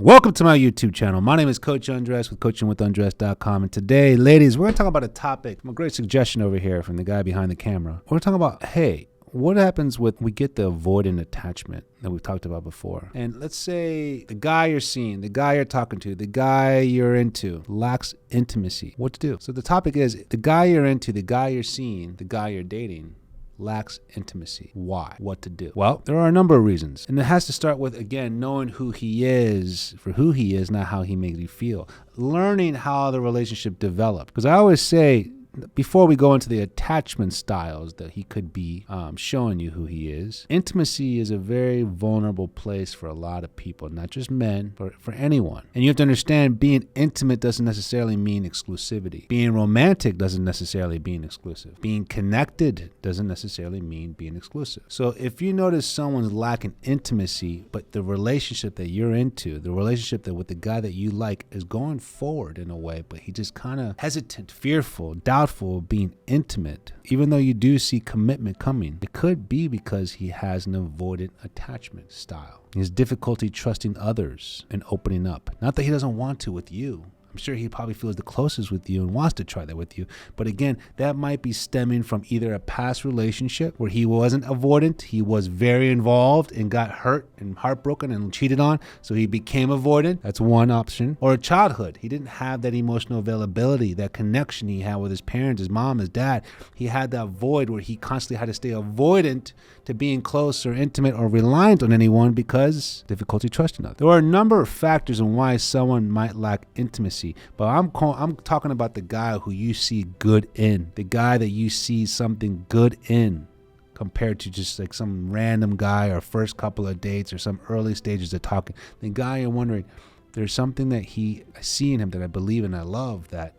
Welcome to my YouTube channel. My name is Coach Undress with coachingwithundress.com. And today, ladies, we're going to talk about a topic, a great suggestion over here from the guy behind the camera. We're talking about, hey, what happens when we get the avoidant attachment that we've talked about before? And let's say the guy you're seeing, the guy you're talking to, the guy you're into lacks intimacy. What to do? So the topic is the guy you're into, the guy you're seeing, the guy you're dating lacks intimacy. Why? What to do? Well, there are a number of reasons. And it has to start with, again, knowing who he is for who he is, not how he makes you feel. Learning how the relationship developed. Because I always say, before we go into the attachment styles that he could be showing you who he is, intimacy is a very vulnerable place for a lot of people, not just men, but for anyone. And you have to understand, being intimate doesn't necessarily mean exclusivity. Being romantic doesn't necessarily mean exclusive. Being connected doesn't necessarily mean being exclusive. So if you notice someone's lacking intimacy, but the relationship that you're into, the relationship that with the guy that you like is going forward in a way, but he just kind of hesitant, fearful, doubtful of being intimate, even though you do see commitment coming, it could be because he has an avoidant attachment style. He has difficulty trusting others and opening up. Not that he doesn't want to with you. I'm sure he probably feels the closest with you and wants to try that with you. But again, that might be stemming from either a past relationship where he wasn't avoidant, he was very involved and got hurt and heartbroken and cheated on, so he became avoidant. That's one option. Or a childhood. He didn't have that emotional availability, that connection he had with his parents, his mom, his dad. He had that void where he constantly had to stay avoidant to being close or intimate or reliant on anyone because difficulty trusting others. There are a number of factors on why someone might lack intimacy. But I'm talking about the guy who you see good in, the guy that you see something good in, compared to just like some random guy or first couple of dates or some early stages of talking. The guy you're wondering, there's something that I see in him that I believe and I love, that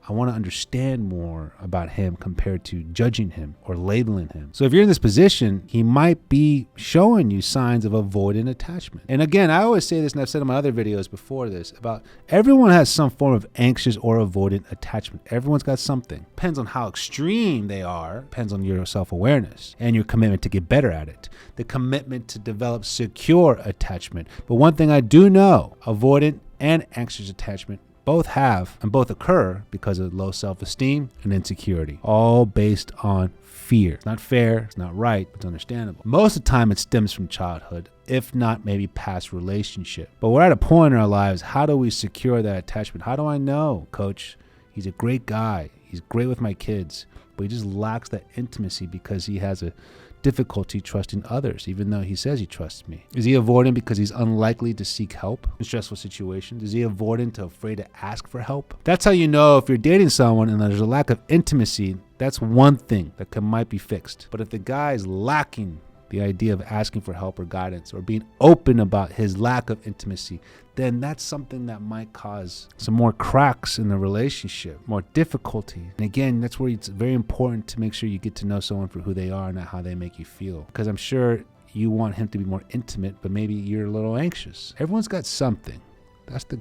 I want to understand more about him compared to judging him or labeling him. So if you're in this position, he might be showing you signs of avoidant attachment. And again, I always say this, and I've said in my other videos before this, about everyone has some form of anxious or avoidant attachment. Everyone's got something. Depends on how extreme they are. Depends on your self-awareness and your commitment to get better at it. The commitment to develop secure attachment. But one thing I do know, avoidant and anxious attachment both have and both occur because of low self-esteem and insecurity, all based on fear. It's not fair, it's not right, but it's understandable. Most of the time it stems from childhood, if not maybe past relationship. But we're at a point in our lives, how do we secure that attachment? How do I know, coach, he's a great guy, he's great with my kids, but he just lacks that intimacy because he has a difficulty trusting others, even though he says he trusts me? Is he avoidant because he's unlikely to seek help in stressful situations? Is he avoidant or afraid to ask for help? That's how you know if you're dating someone and there's a lack of intimacy. That's one thing that might be fixed. But if the guy is lacking the idea of asking for help or guidance or being open about his lack of intimacy, then that's something that might cause some more cracks in the relationship, more difficulty. And again, that's where it's very important to make sure you get to know someone for who they are, not how they make you feel. Because I'm sure you want him to be more intimate, but maybe you're a little anxious. Everyone's got something. That's the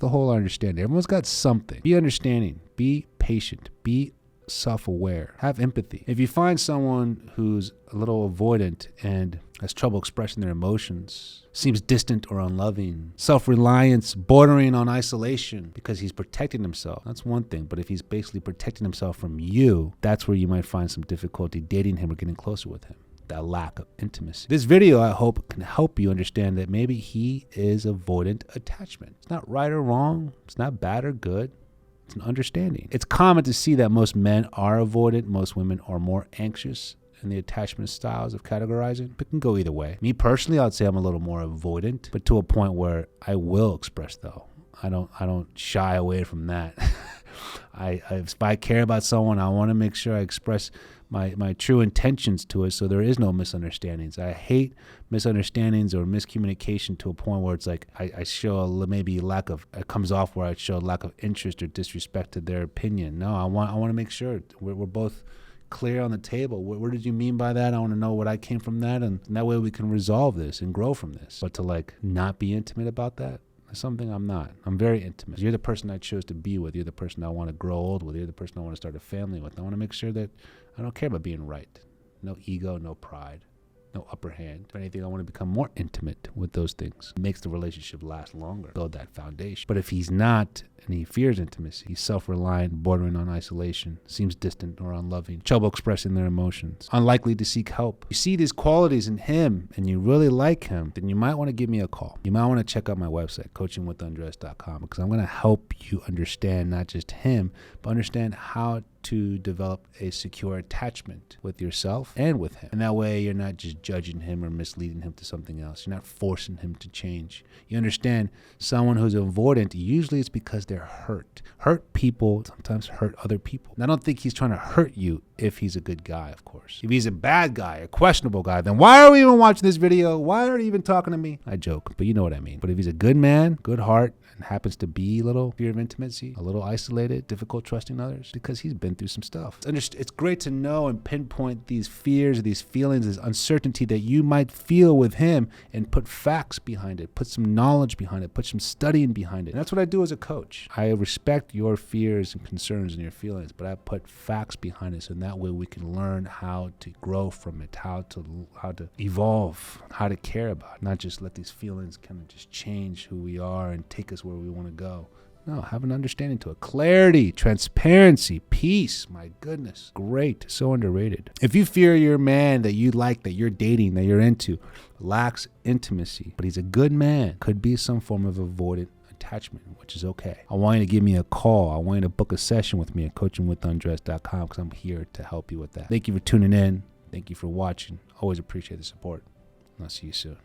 whole understanding. Everyone's got something. Be understanding. Be patient. Be self-aware. Have empathy. If you find someone who's a little avoidant and has trouble expressing their emotions, seems distant or unloving, self-reliance bordering on isolation because he's protecting himself, that's one thing. But if he's basically protecting himself from you, that's where you might find some difficulty dating him or getting closer with him. That lack of intimacy. This video, I hope, can help you understand that maybe he is avoidant attachment. It's not right or wrong. It's not bad or good. It's an understanding. It's common to see that most men are avoidant, most women are more anxious in the attachment styles of categorizing. It can go either way. Me personally, I'd say I'm a little more avoidant, but to a point where I will express though. I don't shy away from that. If I care about someone, I want to make sure I express my true intentions to it so there is no misunderstandings. I hate misunderstandings or miscommunication to a point where it's like I show maybe lack of, it comes off where I show lack of interest or disrespect to their opinion. No, I want to make sure we're both clear on the table. What did you mean by that? I want to know what I came from that, and that way we can resolve this and grow from this. But to like not be intimate about that, that's something I'm not. I'm very intimate. You're the person I chose to be with. You're the person I want to grow old with. You're the person I want to start a family with. I want to make sure that I don't care about being right. No ego, no pride. no upper hand. If anything, I want to become more intimate with those things. It makes the relationship last longer, build that foundation. But if he's not, and he fears intimacy, he's self-reliant, bordering on isolation, seems distant or unloving, trouble expressing their emotions, unlikely to seek help. You see these qualities in him and you really like him, then you might want to give me a call. You might want to check out my website, coachingwithundressed.com, because I'm going to help you understand not just him, but understand how to develop a secure attachment with yourself and with him. And that way you're not just judging him or misleading him to something else. You're not forcing him to change. You understand someone who's avoidant, usually it's because they're hurt. Hurt people sometimes hurt other people. And I don't think he's trying to hurt you if he's a good guy, of course. If he's a bad guy, a questionable guy, then why are we even watching this video? Why are you even talking to me? I joke, but you know what I mean. But if he's a good man, good heart, and happens to be a little fear of intimacy, a little isolated, difficult trusting others, because he's been through some stuff. It's great to know and pinpoint these fears, these feelings, this uncertainty that you might feel with him and put facts behind it, put some knowledge behind it, put some studying behind it. And that's what I do as a coach. I respect your fears and concerns and your feelings, but I put facts behind it so that way we can learn how to grow from it, how to evolve, how to care about it, not just let these feelings kind of just change who we are and take us where we want to go. No, have an understanding to it. Clarity, transparency, peace. My goodness. Great. So underrated. If you fear your man that you like, that you're dating, that you're into, lacks intimacy, but he's a good man, could be some form of avoidant attachment, which is okay. I want you to give me a call. I want you to book a session with me at coachingwithundressed.com because I'm here to help you with that. Thank you for tuning in. Thank you for watching. Always appreciate the support. I'll see you soon.